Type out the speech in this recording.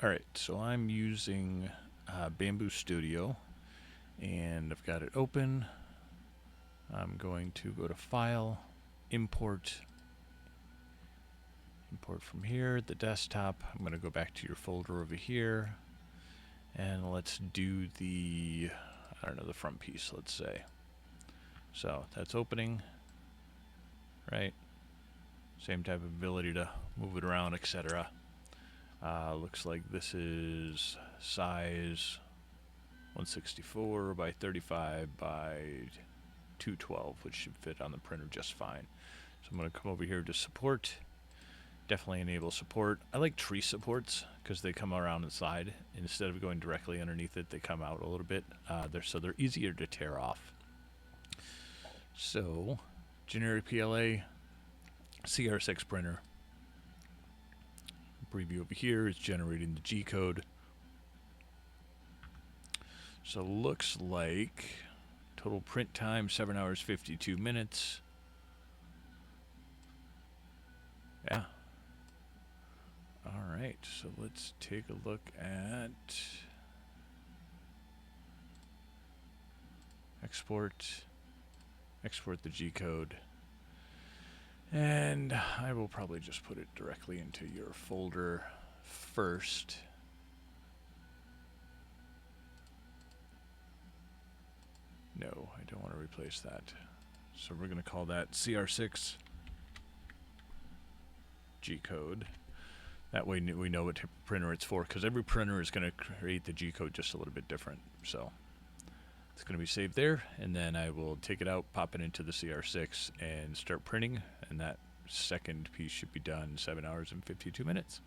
Alright, so I'm using Bambu Studio, and I've got it open. I'm going to go to File, Import from here, the desktop. I'm going to go back to your folder over here, and let's do the, I don't know, the front piece, let's say. So that's opening, right? Same type of ability to move it around, etc. Looks like this is size 164 by 35 by 212, which should fit on the printer just fine. So I'm going to come over here to support. Definitely enable support. I like tree supports because they come around the side. Instead of going directly underneath it, they come out a little bit. So they're easier to tear off. So, generic PLA, CR6 printer. Preview over here is generating the G code. So looks like total print time 7 hours 52 minutes. Yeah. All right, so let's take a look at export the G code. And I will probably just put it directly into your folder first. No, I don't want to replace that. So we're going to call that CR6 G code. That way we know what type of printer it's for, because every printer is going to create the G code just a little bit different. So it's going to be saved there, and then I will take it out, pop it into the CR6, and start printing, and that second piece should be done 7 hours and 52 minutes.